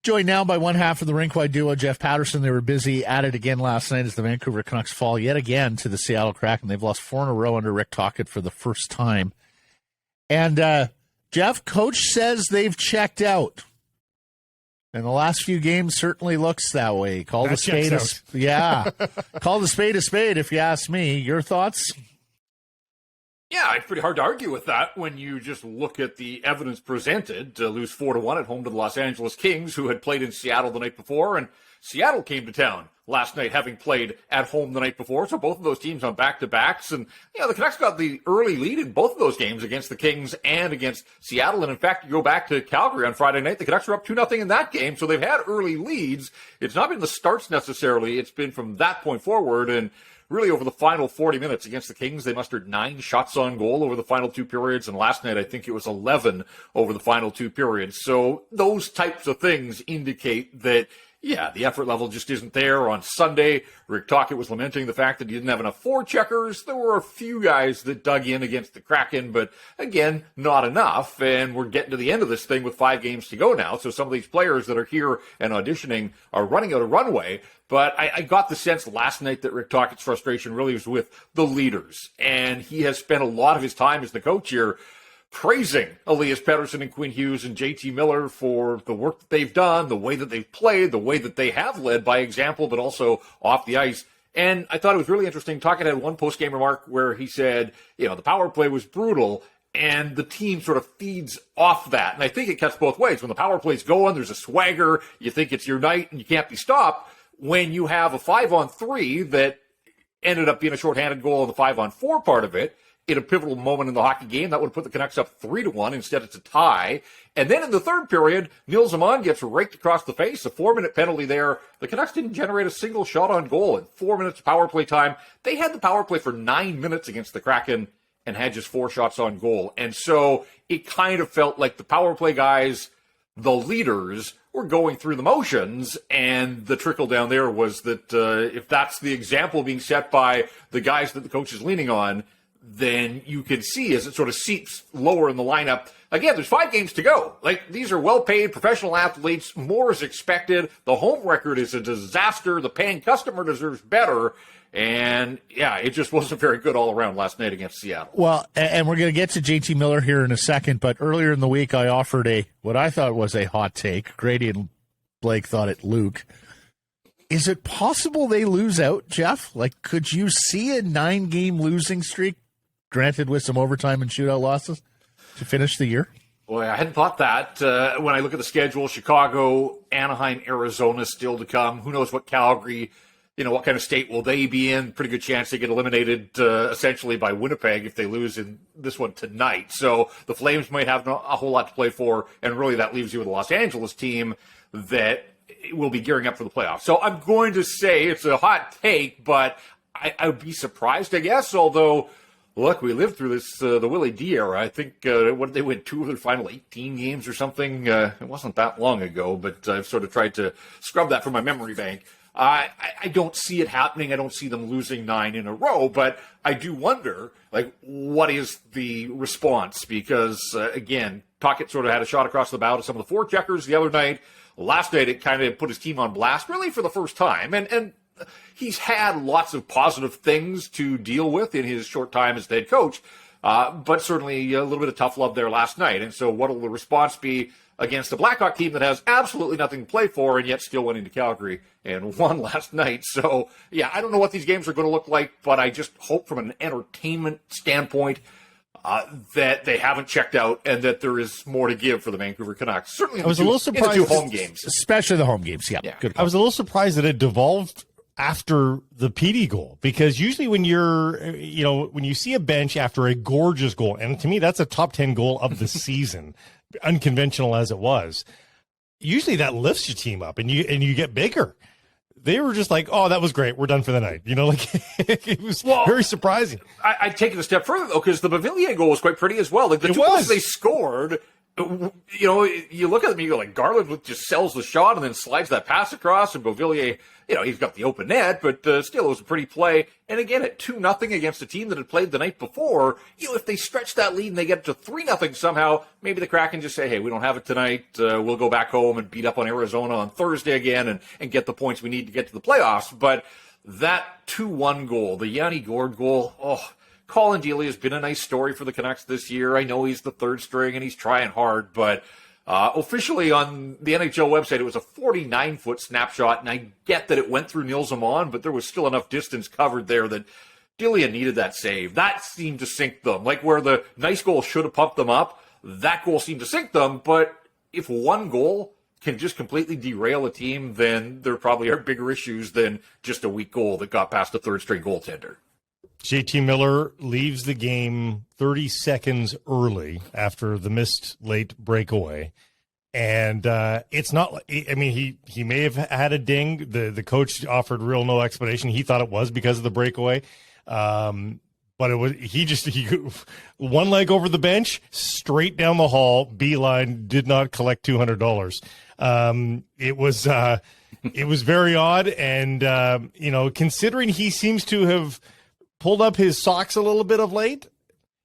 Joined now by one half of the rink-wide duo, Jeff Paterson. They were busy at it again last night as the Vancouver Canucks fall yet again to the Seattle Kraken. They've lost 4 in a row under Rick Tocchet for the first time. And Jeff, coach says they've checked out. And the last few games certainly looks that way. Call the spade a spade if you ask me. Your thoughts? Yeah, it's pretty hard to argue with that when you just look at the evidence presented. To lose 4-1 at home to the Los Angeles Kings, who had played in Seattle the night before, and Seattle came to town last night having played at home the night before. So both of those teams on back-to-backs. And, the Canucks got the early lead in both of those games against the Kings and against Seattle. And, in fact, you go back to Calgary on Friday night, the Canucks were up 2-0 in that game. So they've had early leads. It's not been the starts necessarily. It's been from that point forward. And really, over the final 40 minutes against the Kings, they mustered 9 shots on goal over the final 2 periods. And last night, I think it was 11 over the final 2 periods. So those types of things indicate that, yeah, the effort level just isn't there. On Sunday, Rick Tocchet was lamenting the fact that he didn't have enough forecheckers. There were a few guys that dug in against the Kraken, but again, not enough. And we're getting to the end of this thing with 5 games to go now. So some of these players that are here and auditioning are running out of runway. But I got the sense last night that Rick Tocchet's frustration really was with the leaders. And he has spent a lot of his time as the coach here praising Elias Paterson and Quinn Hughes and JT Miller for the work that they've done, the way that they've played, the way that they have led by example, but also off the ice. And I thought it was really interesting. Tocchet had one post-game remark where he said, the power play was brutal, and the team sort of feeds off that. And I think it cuts both ways. When the power play's going, there's a swagger. You think it's your night and you can't be stopped. When you have a 5-on-3 that ended up being a shorthanded goal in the 5-on-4 part of it, in a pivotal moment in the hockey game, that would put the Canucks up 3-1. Instead, it's a tie. And then in the third period, Nils Aman gets raked across the face. A 4-minute penalty there. The Canucks didn't generate a single shot on goal in 4 minutes of power play time. They had the power play for 9 minutes against the Kraken and had just 4 shots on goal. And so it kind of felt like the power play guys, the leaders, were going through the motions, and the trickle down there was that if that's the example being set by the guys that the coach is leaning on, then you can see as it sort of seeps lower in the lineup. Again, there's 5 games to go. These are well-paid professional athletes. More is expected. The home record is a disaster. The paying customer deserves better. And, yeah, it just wasn't very good all around last night against Seattle. Well, and we're going to get to JT Miller here in a second, but earlier in the week I offered what I thought was a hot take. Grady and Blake thought it Luke. Is it possible they lose out, Jeff? Could you see a 9-game losing streak, granted with some overtime and shootout losses, to finish the year? Boy, I hadn't thought that. When I look at the schedule, Chicago, Anaheim, Arizona still to come. Who knows what Calgary, what kind of state will they be in? Pretty good chance they get eliminated essentially by Winnipeg if they lose in this one tonight. So the Flames might have a whole lot to play for, and really that leaves you with a Los Angeles team that will be gearing up for the playoffs. So I'm going to say it's a hot take, but I would be surprised, I guess, although, look, we lived through this, the Willie D era. I think, what did they win, 2 of their final 18 games or something? It wasn't that long ago, but I've sort of tried to scrub that from my memory bank. I don't see it happening. I don't see them losing 9 in a row, but I do wonder, what is the response? Because, again, Tocchet sort of had a shot across the bow to some of the forecheckers the other night. Last night, it kind of put his team on blast, really for the first time. And he's had lots of positive things to deal with in his short time as head coach, but certainly a little bit of tough love there last night. And so what will the response be against a Blackhawk team that has absolutely nothing to play for and yet still went into Calgary and won last night? So, yeah, I don't know what these games are going to look like, but I just hope from an entertainment standpoint that they haven't checked out and that there is more to give for the Vancouver Canucks. Certainly I was a little surprised, in the 2 home games. Especially the home games, yeah. Good call. I was a little surprised that it devolved after the PD goal, because usually when when you see a bench after a gorgeous goal, and to me that's a top 10 goal of the season, unconventional as it was, usually that lifts your team up and you get bigger. They were just like, oh, that was great, we're done for the night. It was very surprising. I'd take it a step further, though, because the Bavillier goal was quite pretty as well. The 2 goals they scored, You look at them, you go like Garland just sells the shot and then slides that pass across, and Beauvillier, he's got the open net, but still it was a pretty play. And again, at 2-0 against a team that had played the night before, if they stretch that lead and they get to 3-0 somehow, maybe the Kraken just say, hey, we don't have it tonight. We'll go back home and beat up on Arizona on Thursday again and get the points we need to get to the playoffs. But that 2-1 goal, the Yanni Gourde goal, Colin Delia has been a nice story for the Canucks this year. I know he's the third string and he's trying hard, but officially on the NHL website, it was a 49-foot snapshot, and I get that it went through Nils Amon, but there was still enough distance covered there that Delia needed that save. That seemed to sink them. Like where the nice goal should have pumped them up, that goal seemed to sink them, but if one goal can just completely derail a team, then there probably are bigger issues than just a weak goal that got past a third-string goaltender. JT Miller leaves the game 30 seconds early after the missed late breakaway. And it's not like, he may have had a ding. The coach offered no explanation. He thought it was because of the breakaway. But it was, he one leg over the bench, straight down the hall, beeline, did not collect $200. It was very odd. And, considering he seems to have pulled up his socks a little bit of late,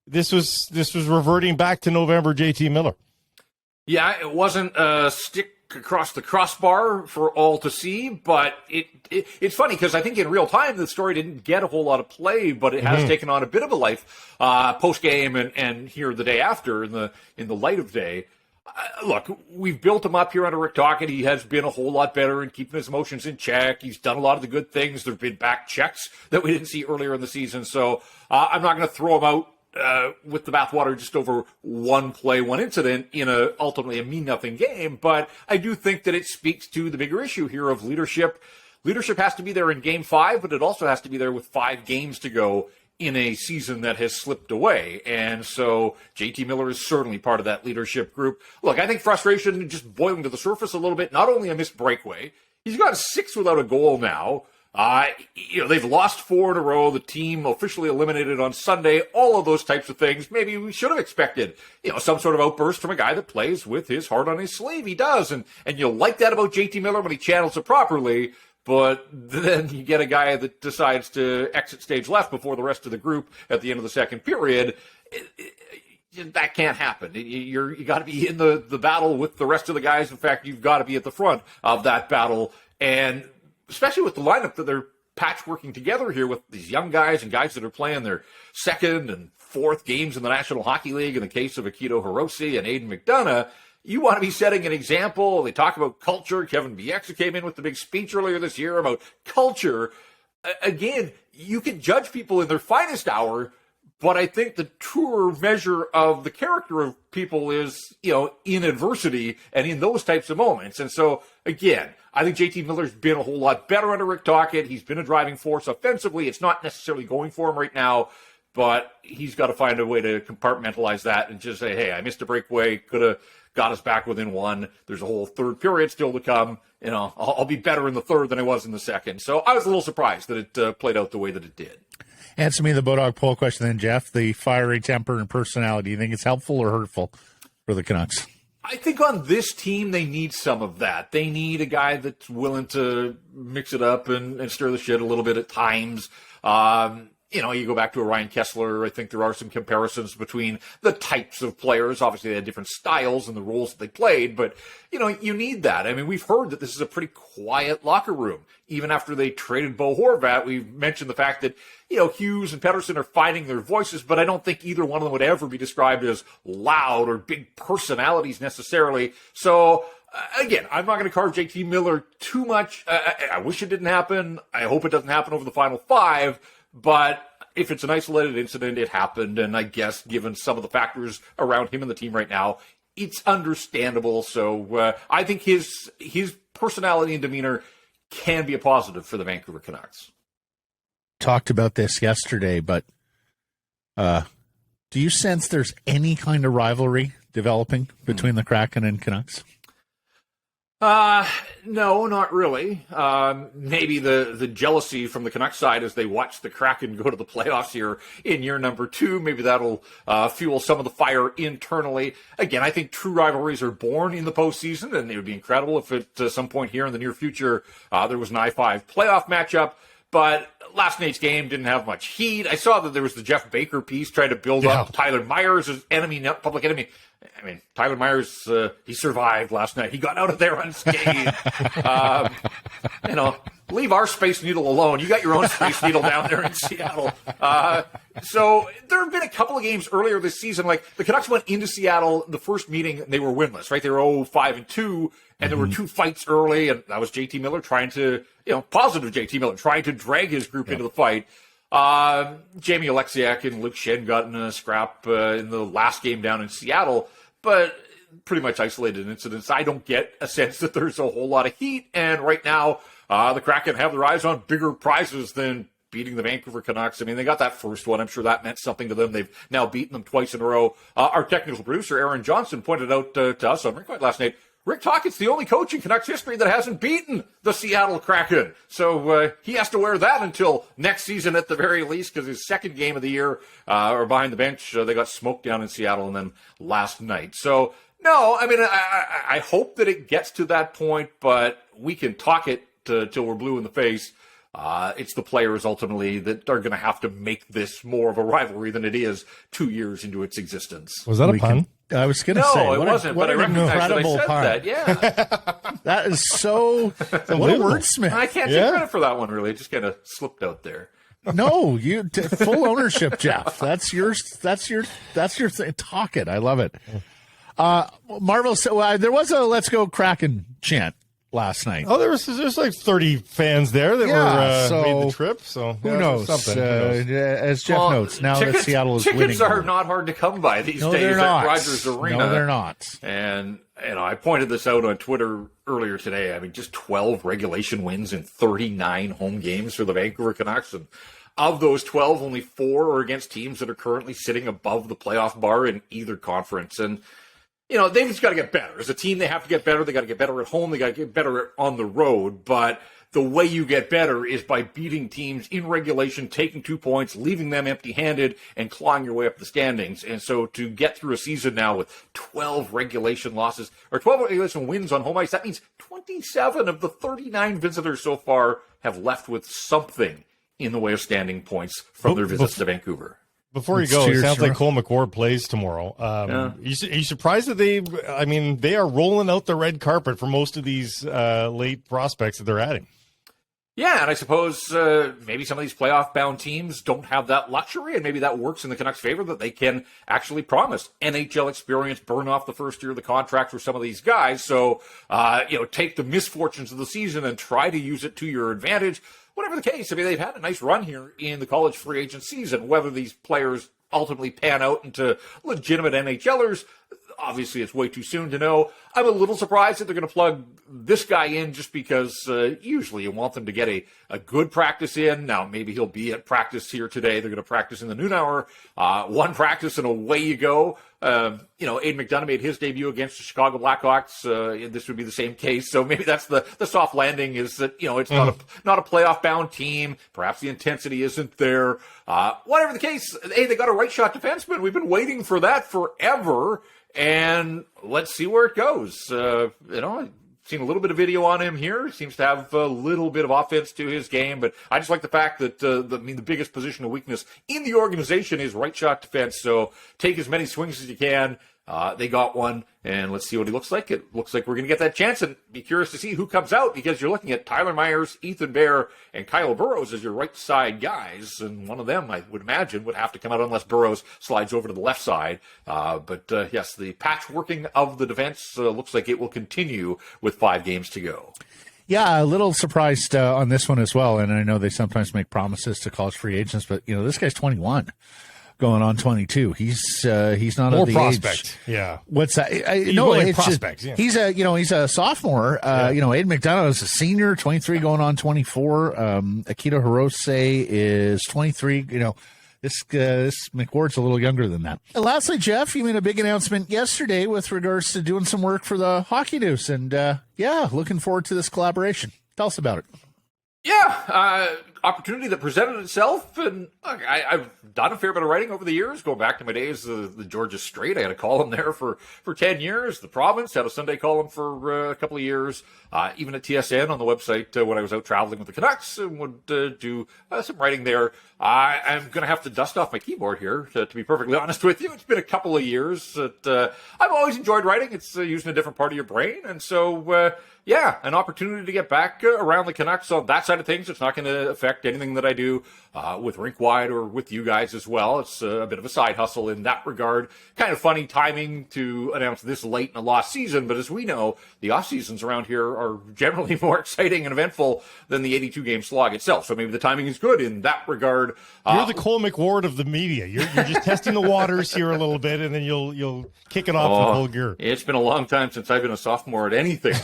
this was reverting back to November JT Miller. Yeah, it wasn't a stick across the crossbar for all to see, but it's funny because I think in real time the story didn't get a whole lot of play, but it has taken on a bit of a life post game and here the day after in the light of day. Look, we've built him up here under Rick Tocchet. He has been a whole lot better in keeping his emotions in check. He's done a lot of the good things. There have been back checks that we didn't see earlier in the season. So I'm not going to throw him out with the bathwater just over one play, one incident in ultimately a mean-nothing game. But I do think that it speaks to the bigger issue here of leadership. Leadership has to be there in Game 5, but it also has to be there with 5 games to go in a season that has slipped away. And so JT Miller is certainly part of that leadership group. Look, I think frustration just boiling to the surface a little bit, not only a missed breakaway, he's got 6 without a goal now. They've lost 4 in a row. The team officially eliminated on Sunday. All of those types of things. Maybe we should have expected, some sort of outburst from a guy that plays with his heart on his sleeve. He does. And you'll like that about JT Miller when he channels it properly. But then you get a guy that decides to exit stage left before the rest of the group at the end of the second period. That can't happen. You got to be in the battle with the rest of the guys. In fact, you've got to be at the front of that battle. And especially with the lineup that they're patchworking together here with these young guys and guys that are playing their second and fourth games in the National Hockey League in the case of Akito Hirose and Aidan McDonough. You want to be setting an example. They talk about culture. Kevin Bieksa came in with the big speech earlier this year about culture. Again, you can judge people in their finest hour, but I think the truer measure of the character of people is, in adversity and in those types of moments. And so, again, I think JT Miller's been a whole lot better under Rick Tocchet. He's been a driving force offensively. It's not necessarily going for him right now, but he's got to find a way to compartmentalize that and just say, hey, I missed a breakaway, could have got us back within 1. There's a whole third period still to come. I'll be better in the third than I was in the second. So I was a little surprised that it played out the way that it did. Answer me the Bodog poll question then, Jeff. The fiery temper and personality, do you think it's helpful or hurtful for the Canucks? I think on this team, they need some of that. They need a guy that's willing to mix it up and stir the shit a little bit at times. You go back to a Ryan Kessler. I think there are some comparisons between the types of players. Obviously, they had different styles and the roles that they played, but, you need that. I mean, we've heard that this is a pretty quiet locker room. Even after they traded Bo Horvat, we've mentioned the fact that, Hughes and Paterson are finding their voices, but I don't think either one of them would ever be described as loud or big personalities necessarily. So, again, I'm not going to carve JT Miller too much. I wish it didn't happen. I hope it doesn't happen over the final 5. But if it's an isolated incident, it happened. And I guess given some of the factors around him and the team right now, it's understandable. So I think his personality and demeanor can be a positive for the Vancouver Canucks. Talked about this yesterday, but do you sense there's any kind of rivalry developing between the Kraken and Canucks? No, not really. Maybe the jealousy from the Canucks side as they watch the Kraken go to the playoffs here in year number 2. Maybe that'll fuel some of the fire internally. Again, I think true rivalries are born in the postseason, and it would be incredible if at some point here in the near future there was an I-5 playoff matchup. But last night's game didn't have much heat. I saw that there was the Jeff Baker piece trying to build up Tyler Myers as enemy, not public enemy. I mean, Tyler Myers, he survived last night. He got out of there unscathed. Leave our Space Needle alone. You got your own Space Needle down there in Seattle. So there have been a couple of games earlier this season. Like the Canucks went into Seattle, the first meeting, they were winless, right? They were 0-5-2, and there were 2 fights early, and that was JT Miller trying to, positive JT Miller, trying to drag his group into the fight. Jamie Alexiak and Luke Schenn got in a scrap in the last game down in Seattle, but pretty much isolated incidents. I don't get a sense that there's a whole lot of heat, and right now the Kraken have their eyes on bigger prizes than beating the Vancouver Canucks. I mean, they got that first one. I'm sure that meant something to them. They've now beaten them twice in a row. Our technical producer, Aaron Johnson, pointed out to us on Rinkwide last night, Rick Tocchet's the only coach in Canucks history that hasn't beaten the Seattle Kraken. So he has to wear that until next season at the very least, because his second game of the year, or behind the bench, they got smoked down in Seattle and then last night. So, no, I mean, I hope that it gets to that point, but we can talk it till we're blue in the face. It's the players ultimately that are going to have to make this more of a rivalry than it is 2 years into its existence. Was that a pun? I was going to say. No, it wasn't, but I recognize that I said pun. that. Yeah. That is so. What a wordsmith. I can't take credit for that one, really. It just kind of slipped out there. No, you full ownership, Jeff. That's yours. That's your thing. Talk it. I love it. Marvel. So there was a "Let's Go Kraken" chant last night. Oh, there's like 30 fans there that were made the trip. So who knows? As Jeff notes, now that Seattle is winning, tickets are not hard to come by these days at Rogers Arena. No, they're not. And I pointed this out on Twitter earlier today. I mean, just 12 regulation wins in 39 home games for the Vancouver Canucks, and of those 12, only 4 are against teams that are currently sitting above the playoff bar in either conference. And they've just got to get better. As a team, they have to get better. They got to get better at home. They got to get better on the road. But the way you get better is by beating teams in regulation, taking 2 points, leaving them empty-handed, and clawing your way up the standings. And so to get through a season now with 12 regulation losses, or 12 regulation wins on home ice, that means 27 of the 39 visitors so far have left with something in the way of standing points from their visits to Vancouver. Before you go, it sounds like Cole McCord plays tomorrow. Are you surprised that they are rolling out the red carpet for most of these late prospects that they're adding? Yeah, and I suppose maybe some of these playoff-bound teams don't have that luxury, and maybe that works in the Canucks' favor, that they can actually promise NHL experience, burn off the first year of the contract for some of these guys. So, take the misfortunes of the season and try to use it to your advantage. Whatever the case, I mean, they've had a nice run here in the college free agent season. Whether these players ultimately pan out into legitimate NHLers, obviously it's way too soon to know. I'm a little surprised that they're going to plug this guy in just because usually you want them to get a good practice in. Now, maybe he'll be at practice here today. They're going to practice in the noon hour. One practice and away you go. Aiden McDonough made his debut against the Chicago Blackhawks. This would be the same case. So maybe that's the soft landing, is that, it's not a playoff bound team. Perhaps the intensity isn't there. Whatever the case, hey, they got a right shot defenseman. We've been waiting for that forever. And let's see where it goes. I've seen a little bit of video on him here. Seems to have a little bit of offense to his game, but I just like the fact that the biggest position of weakness in the organization is right shot defense. So take as many swings as you can. They got one, and let's see what he looks like. It looks like we're going to get that chance, and be curious to see who comes out, because you're looking at Tyler Myers, Ethan Bear, and Kyle Burrows as your right side guys, and one of them, I would imagine, would have to come out unless Burrows slides over to the left side. But yes, the patchworking of the defense looks like it will continue with 5 games to go. Yeah, a little surprised on this one as well, and I know they sometimes make promises to college free agents, but this guy's 21. Going on 22. He's not more at the prospect. age. Yeah. What's that? Prospect. Yeah. He's a sophomore. Aiden McDonough is a senior, 23 going on 24. Akito Hirose is 23. This McWard's a little younger than that. And lastly, Jeff, you made a big announcement yesterday with regards to doing some work for the Hockey News. And, looking forward to this collaboration. Tell us about it. Yeah, opportunity that presented itself, and look, I've done a fair bit of writing over the years, going back to my days the Georgia Straight. I had a column there for 10 years. The Province had a Sunday column for a couple of years, even at TSN on the website when I was out traveling with the Canucks, and would do some writing there. I'm going to have to dust off my keyboard here, to be perfectly honest with you. It's been a couple of years that I've always enjoyed writing. It's using a different part of your brain, and so an opportunity to get back around the Canucks on that side of things. It's not going to affect anything that I do with Rink Wide or with you guys as well. It's a bit of a side hustle in that regard. Kind of funny timing to announce this late in a lost season, but as we know, the off seasons around here are generally more exciting and eventful than the 82-game slog itself. So maybe the timing is good in that regard. You're the Cole McWard of the media. You're just testing the waters here a little bit, and then you'll kick it off in full gear. It's been a long time since I've been a sophomore at anything.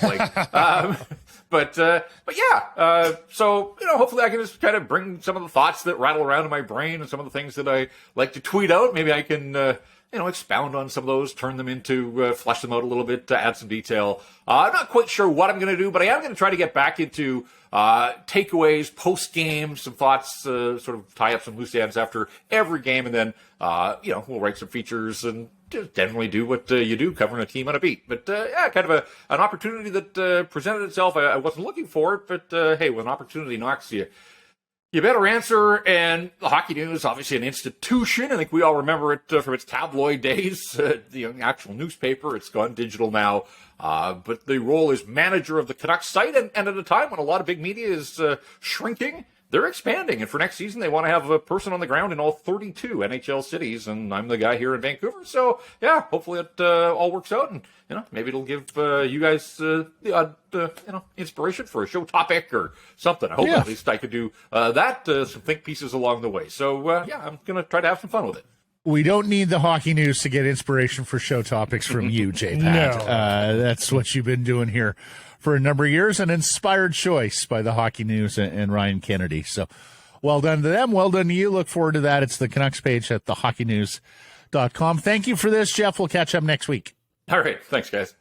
So hopefully I can just kind of bring some of the thoughts that rattle around in my brain and some of the things that I like to tweet out. Maybe I can expound on some of those, turn them into, flesh them out a little bit, add some detail. I'm not quite sure what I'm going to do, but I am going to try to get back into takeaways, post-game, some thoughts, sort of tie up some loose ends after every game, and then, we'll write some features and just generally do what you do, covering a team on a beat. But, kind of an opportunity that presented itself. I wasn't looking for it, but, hey, when an opportunity knocks you better answer. And the Hockey News, obviously an institution. I think we all remember it from its tabloid days, the actual newspaper. It's gone digital now. But the role is manager of the Canucks site. And at a time when a lot of big media is shrinking, they're expanding. And for next season, they want to have a person on the ground in all 32 NHL cities. And I'm the guy here in Vancouver. So, hopefully it all works out. And, maybe it'll give you guys the odd, inspiration for a show topic or something. I hope at least I could do that, some think pieces along the way. So, I'm going to try to have some fun with it. We don't need the Hockey News to get inspiration for show topics from you, J-Pat. No. That's what you've been doing here for a number of years. An inspired choice by the Hockey News and Ryan Kennedy. So well done to them. Well done to you. Look forward to that. It's the Canucks page at thehockeynews.com. Thank you for this, Jeff. We'll catch up next week. All right. Thanks, guys.